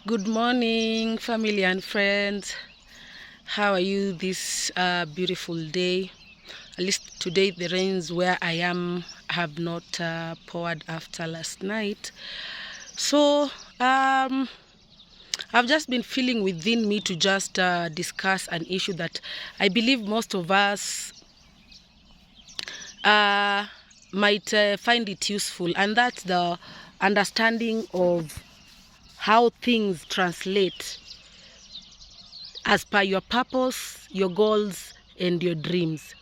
Good morning, family and friends. How are you this beautiful day? At least today the rains where I am have not poured after last night. So I've just been feeling within me to just discuss an issue that I believe most of us might find it useful, and that's the understanding of how things translate as per your purpose, your goals, and your dreams.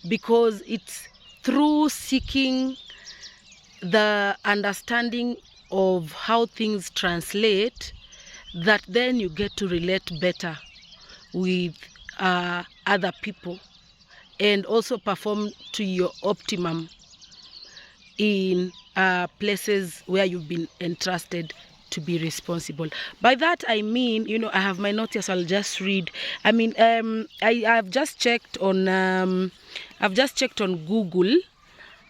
Because it's through seeking the understanding of how things translate that then you get to relate better with other people and also perform to your optimum in places where you've been entrusted to be responsible. By that I mean, I have my notes here, so I'll just read. I mean, I've just checked on Google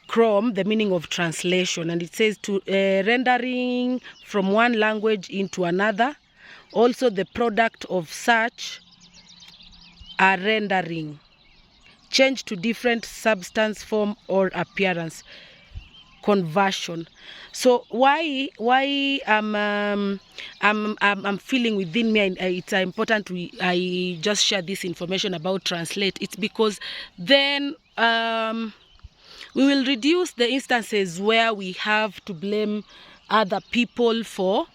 Chrome the meaning of translation, and it says to rendering from one language into another. Also, the product of such a rendering, change to different substance, form, or appearance. Conversion. So why I'm feeling within me, and it's important I just share this information about translate. It's because then we will reduce the instances where we have to blame other people for,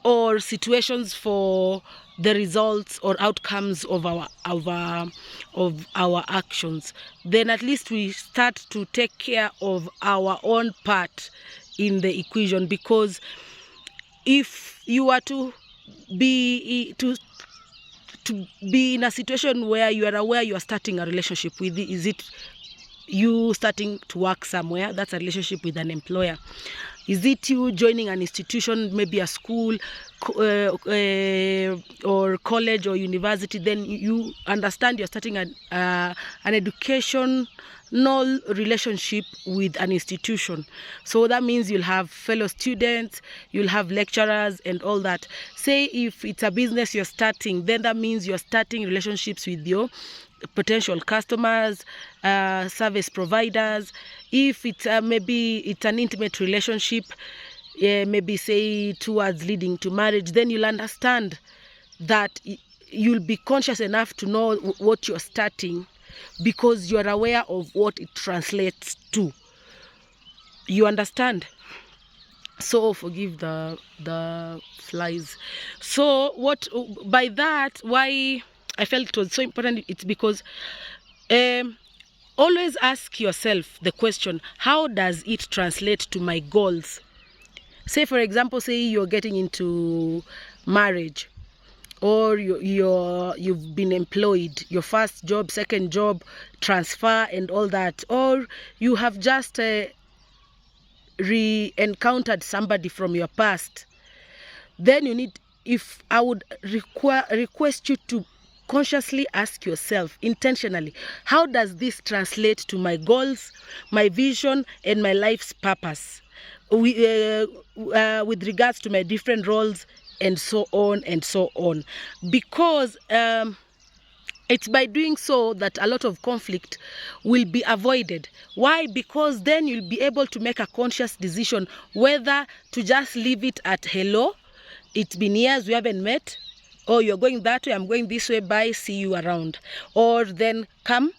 or situations for, the results or outcomes of our actions. Then at least we start to take care of our own part in the equation. Because if you are to be in a situation where you are aware you are starting a relationship with, is it you starting to work somewhere? That's a relationship with an employer. Is it you joining an institution, maybe a school or college or university? Then you understand you're starting an educational relationship with an institution. So that means you'll have fellow students, you'll have lecturers and all that. Say if it's a business you're starting, then that means you're starting relationships with your potential customers, service providers. If it's maybe it's an intimate relationship, maybe say towards leading to marriage, then you'll understand that you'll be conscious enough to know what you're starting, because you're aware of what it translates to. You understand? So forgive the flies. So what, by that, why I felt it was so important, it's because always ask yourself the question, how does it translate to my goals? Say for example, say you're getting into marriage, or you've been employed, your first job, second job, transfer and all that, or you have just re-encountered somebody from your past. Then you need, if I would request you to consciously ask yourself intentionally, how does this translate to my goals, my vision, and my life's purpose, with regards to my different roles, and so on and so on. Because it's by doing so that a lot of conflict will be avoided. Why? Because then you'll be able to make a conscious decision whether to just leave it at hello, it's been years we haven't met, or you're going that way, I'm going this way, bye, see you around. Or then come,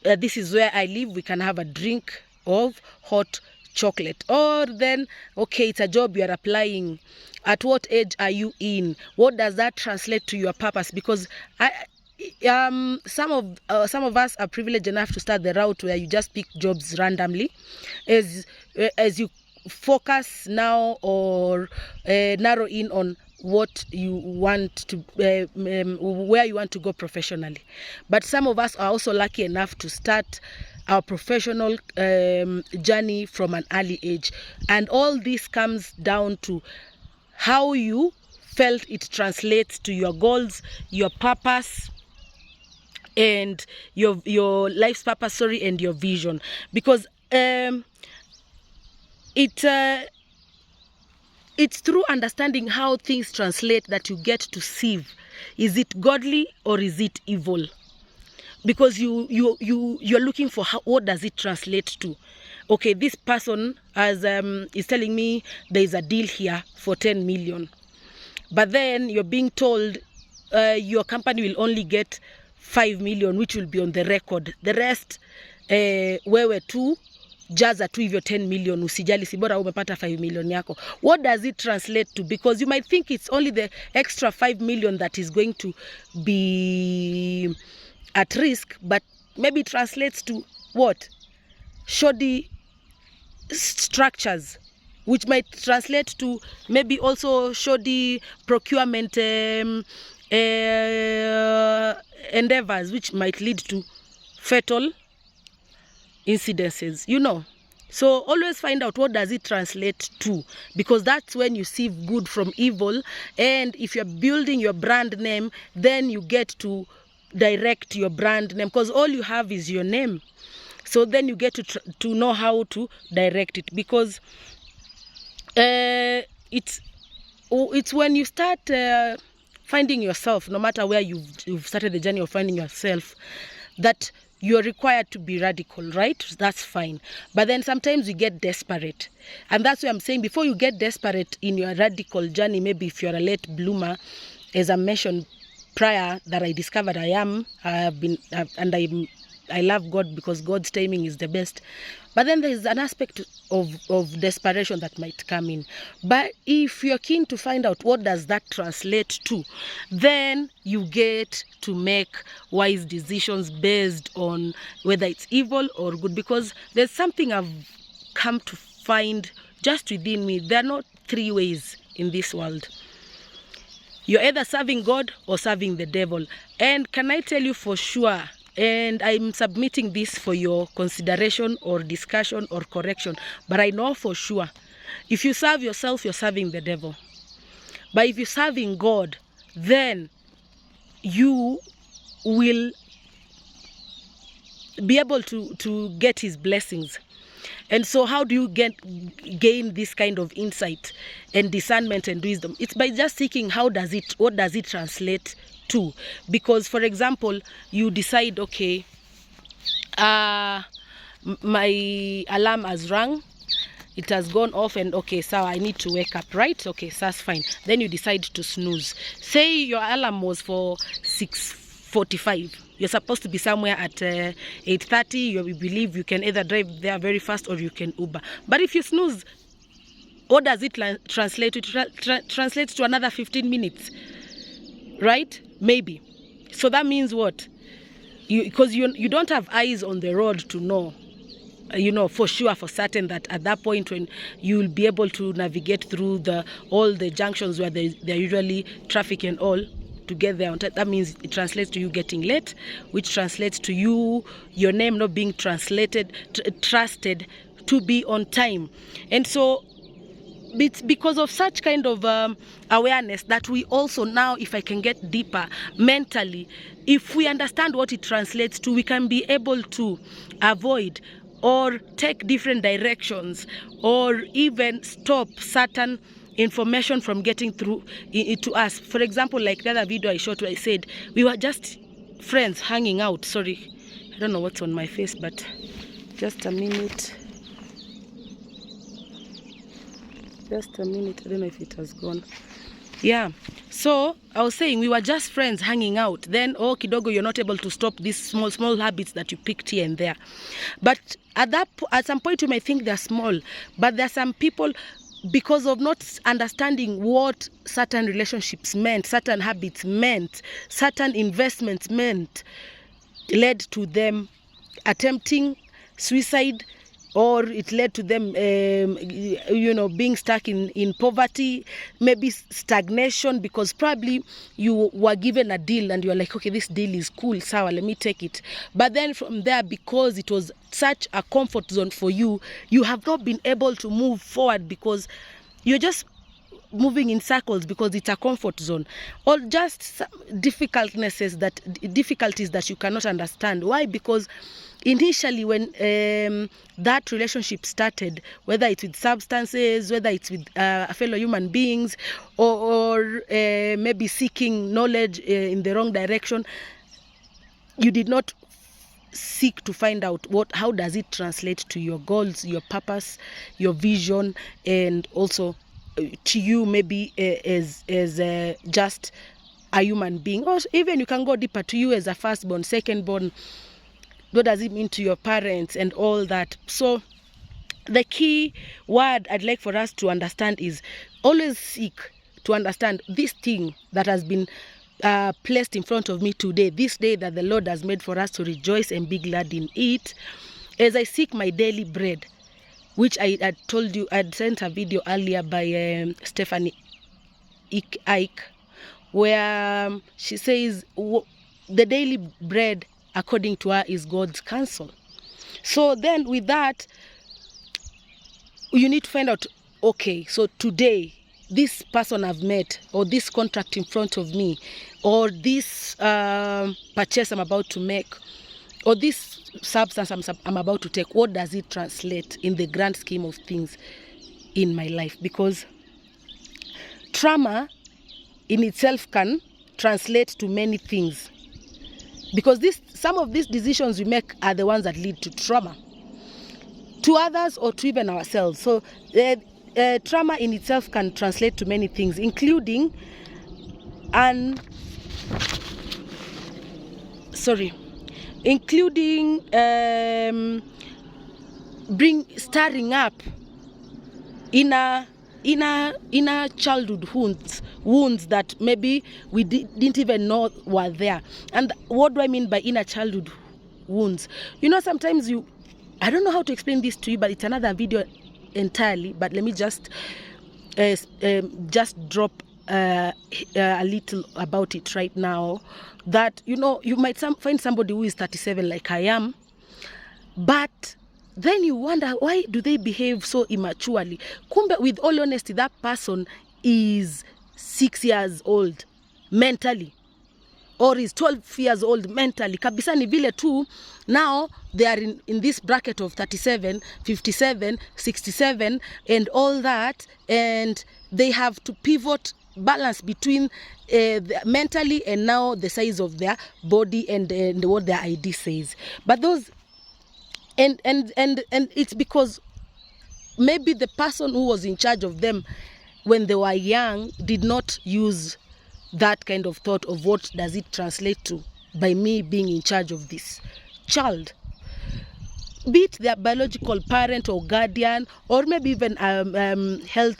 this is where I live, we can have a drink of hot chocolate. Or then, okay, it's a job you are applying, at what age are you in, what does that translate to your purpose? Because some of us are privileged enough to start the route where you just pick jobs randomly. As you focus now, or narrow in on what you want to where you want to go professionally. But some of us are also lucky enough to start our professional journey from an early age, and all this comes down to how you felt it translates to your goals, your purpose, and your life's purpose, and your vision. Because it's through understanding how things translate that you get to sieve. Is it godly or is it evil? Because you're looking for what does it translate to. Okay, this person is telling me there is a deal here for 10 million, but then you're being told your company will only get 5 million, which will be on the record. The rest wewe tu jaza tu hivyo 10 million, usijali, si bora umepata 5 million yako. What does it translate to? Because you might think it's only the extra 5 million that is going to be at risk, but maybe it translates to what? Shoddy structures, which might translate to maybe also shoddy procurement endeavors, which might lead to fatal incidences, you know. So always find out what does it translate to, because that's when you see good from evil. And if you're building your brand name, then you get to direct your brand name, because all you have is your name. So then you get to know how to direct it, because it's when you start finding yourself, no matter where you've started the journey of finding yourself, that you're required to be radical, right? That's fine. But then sometimes we get desperate. And that's why I'm saying, before you get desperate in your radical journey, maybe if you're a late bloomer, as I mentioned prior, that I discovered I love God because God's timing is the best. But then there is an aspect of desperation that might come in. But if you're keen to find out what does that translate to, then you get to make wise decisions based on whether it's evil or good. Because there's something I've come to find just within me. There are not three ways in this world. You're either serving God or serving the devil. And can I tell you for sure, and I'm submitting this for your consideration or discussion or correction, but I know for sure, if you serve yourself, you're serving the devil. But if you're serving God, then you will be able to get his blessings. And so how do you gain this kind of insight and discernment and wisdom? It's by just seeking what does it translate to. Because, for example, you decide, okay, my alarm has rung, it has gone off, and okay, so I need to wake up, right? Okay, so that's fine. Then you decide to snooze. Say your alarm was for 6:45. You're supposed to be somewhere at 8:30. You believe you can either drive there very fast or you can Uber. But if you snooze, what does it translate to? Translates to another 15 minutes, right? Maybe. So that means what? Because you don't have eyes on the road to know, for sure, for certain, that at that point when you'll be able to navigate through all the junctions where there are usually traffic and all, to get there on time. That means it translates to you getting late, which translates to your name not being trusted to be on time. And so it's because of such kind of awareness that we also now, if I can get deeper mentally, if we understand what it translates to, we can be able to avoid or take different directions, or even stop certain information from getting through to us. For example, like the other video I shot where I said we were just friends hanging out. Sorry, I don't know what's on my face, but just a minute. I don't know if it has gone. Yeah, so I was saying we were just friends hanging out. Then kidogo, you're not able to stop these small habits that you picked here and there. But at some point you might think they're small, but there are some people, because of not understanding what certain relationships meant, certain habits meant, certain investments meant, led to them attempting suicide, or it led to them being stuck in poverty, maybe stagnation, because probably you were given a deal and you're like, okay, this deal is cool, sawa, let me take it. But then from there, because it was such a comfort zone for you, you have not been able to move forward, because you're just moving in circles because it's a comfort zone, or just some difficulties that you cannot understand. Why? Because initially when that relationship started, whether it's with substances, whether it's with fellow human beings, or maybe seeking knowledge in the wrong direction, you did not seek to find out how does it translate to your goals, your purpose, your vision, and also to you maybe as just a human being, or even you can go deeper to you as a firstborn, secondborn. What does it mean to your parents and all that? So the key word I'd like for us to understand is always seek to understand this thing that has been placed in front of me today, this day that the Lord has made for us to rejoice and be glad in it. As I seek my daily bread, which I had told you, I'd sent a video earlier by Stephanie Ike, where she says the daily bread according to her is God's counsel. So then with that, you need to find out, okay, so today this person I've met, or this contract in front of me, or this purchase I'm about to make, or this substance I'm about to take, what does it translate in the grand scheme of things in my life? Because trauma in itself can translate to many things, because some of these decisions we make are the ones that lead to trauma, to others or to even ourselves. So trauma in itself can translate to many things, including stirring up inner childhood wounds that maybe we didn't even know were there. And what do I mean by inner childhood wounds? You know, sometimes I don't know how to explain this to you, but it's another video entirely. But let me just drop a little about it right now. That, you know, you might find somebody who is 37 like I am, but then you wonder, why do they behave so immaturely? Kumbe, with all honesty, that person is 6 years old mentally, or is 12 years old mentally. Kabisa ni vile tu, now they are in this bracket of 37, 57, 67 and all that, and they have to pivot, balance between mentally and now the size of their body and what their ID says. But those and it's because maybe the person who was in charge of them when they were young did not use that kind of thought of what does it translate to by me being in charge of this child, be it their biological parent or guardian, or maybe even health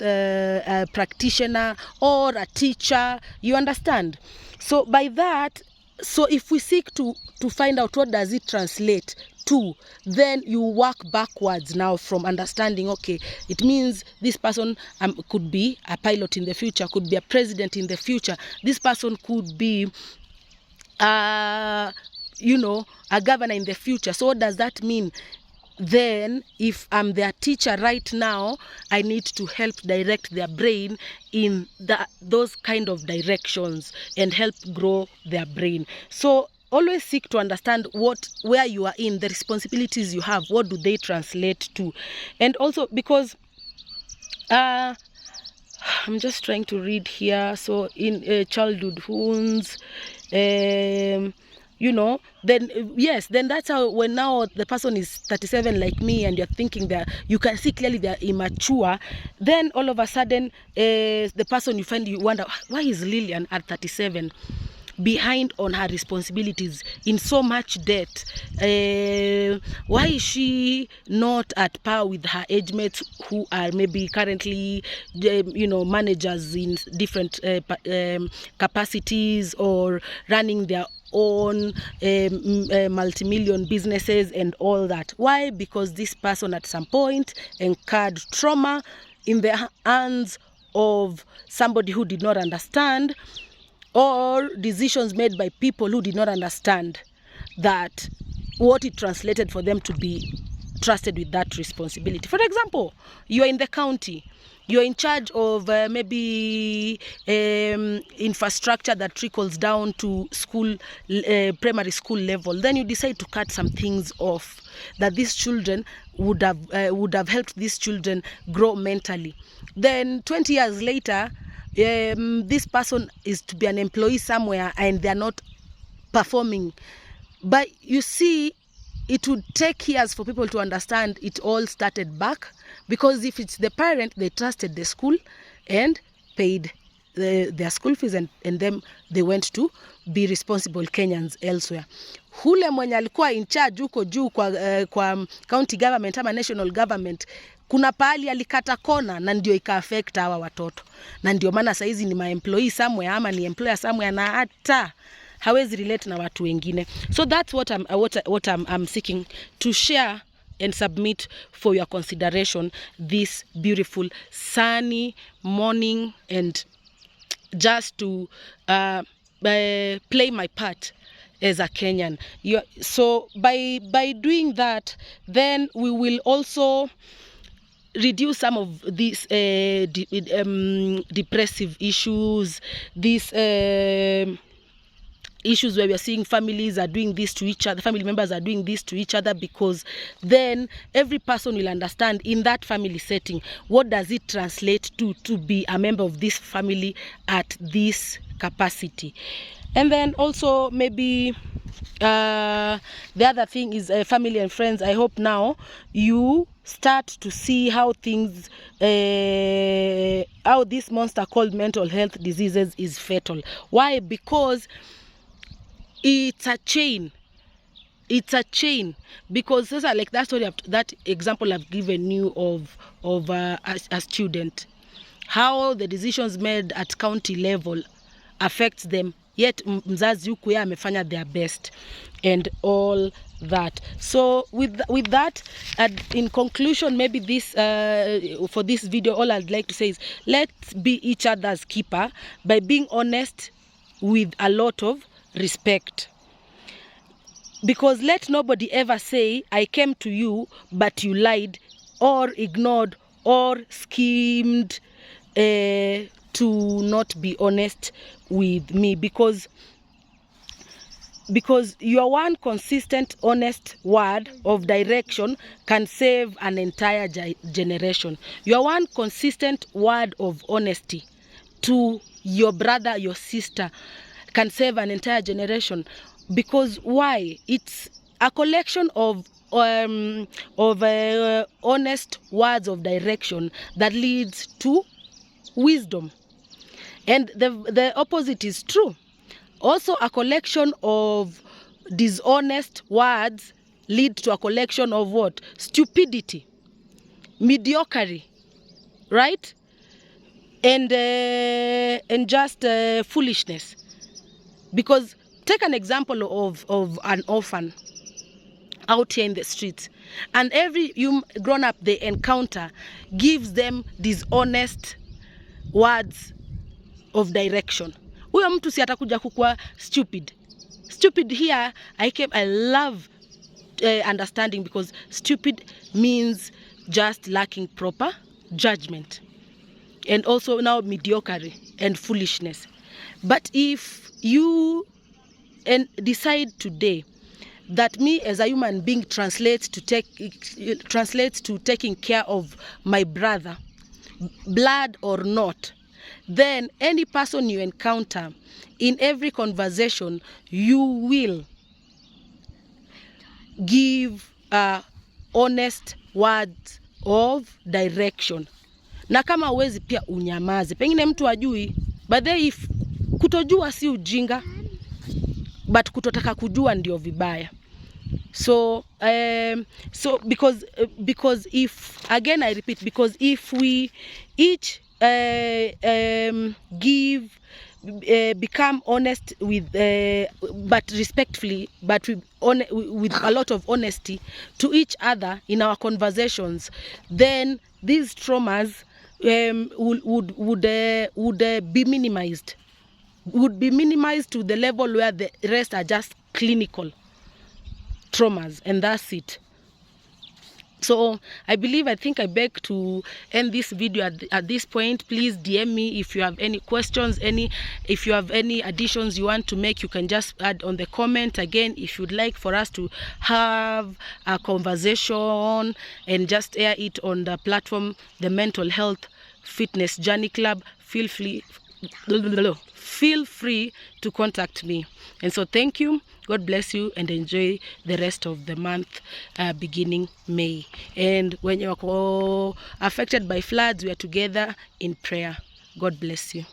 practitioner or a teacher, you understand? So by that, so if we seek to find out what does it translate to, then you work backwards now from understanding, okay, it means this person could be a pilot in the future, could be a president in the future, this person could be you know, a governor in the future. So what does that mean? Then if I'm their teacher right now, I need to help direct their brain in those kind of directions and help grow their brain. So always seek to understand where you are in, the responsibilities you have, what do they translate to. And also because I'm just trying to read here. So in childhood wounds, you know, then yes, then that's how, when now the person is 37 like me and you're thinking that you can see clearly they're immature, then all of a sudden the person you wonder, why is Lillian at 37 behind on her responsibilities, in so much debt? Why is she not at par with her age mates who are maybe currently you know, managers in different capacities, or running their own multi-million businesses and all that? Why? Because this person at some point incurred trauma in the hands of somebody who did not understand, or decisions made by people who did not understand that what it translated for them to be trusted with that responsibility. For example, you are in the county, you're in charge of maybe infrastructure that trickles down to school, primary school level, then you decide to cut some things off that these children would have helped these children grow mentally. Then 20 years later, this person is to be an employee somewhere and they're not performing. But you see, it would take years for people to understand it all started back, because if it's the parent, they trusted the school and paid their school fees, and then they went to be responsible Kenyans elsewhere. Hule mwenye alikuwa in charge huko juu kwa county government ama national government, kuna pahali alikata kona na ndio ika-affect hawa watoto, na ndio maana saizi ni ma-employee somewhere ama ni employer somewhere na hata hawezi relate na watu wengine. So that's what I'm seeking to share and submit for your consideration this beautiful sunny morning, and just to play my part as a Kenyan. So by doing that, then we will also reduce some of these depressive issues, these issues where we are seeing families are doing this to each other, family members are doing this to each other, because then every person will understand in that family setting, what does it translate to be a member of this family at this capacity. And then also maybe the other thing is family and friends. I hope now you start to see how things, how this monster called mental health diseases is fatal. Why? Because it's a chain. It's a chain. Because like that story, that example I've given you of a student, how the decisions made at county level affects them, yet mzazi huku yeye amefanya their best and all that. So with that, in conclusion, maybe this for this video, all I'd like to say is, let's be each other's keeper by being honest with a lot of respect. Because let nobody ever say, I came to you but you lied or ignored or schemed to not be honest with me. Because your one consistent honest word of direction can save an entire generation. Your one consistent word of honesty to your brother, your sister, can save an entire generation. Because why? It's a collection of honest words of direction that leads to wisdom. And the opposite is true. Also, a collection of dishonest words lead to a collection of what? Stupidity, mediocrity, right? And just foolishness. Because take an example of an orphan out here in the streets, and every grown up they encounter gives them dishonest words of direction. Huyo mtu si atakuja kukua stupid. Stupid here, I love understanding, because stupid means just lacking proper judgment, and also now mediocre and foolishness. But if you decide today that me as a human being translates to taking care of my brother, blood or not, then any person you encounter in every conversation, you will give honest words of direction. Na kama uwezi pia unyamaze. Pengine mtu ajui, but if kutojua si ujinga, but kutotaka kujua ndio vibaya. So because if, again I repeat, because if we each become honest with but respectfully, but with a lot of honesty to each other in our conversations, then these traumas would be minimized. Would be minimized to the level where the rest are just clinical traumas, and that's it. So I think I beg to end this video at this point. Please DM me if you have any questions, if you have any additions you want to make, you can just add on the comment. Again, if you'd like for us to have a conversation and just air it on the platform, the Mental Health Fitness Journey Club, feel free to contact me. And so thank you, God bless you, and enjoy the rest of the month beginning May. And when you're affected by floods, we are together in prayer. God bless you.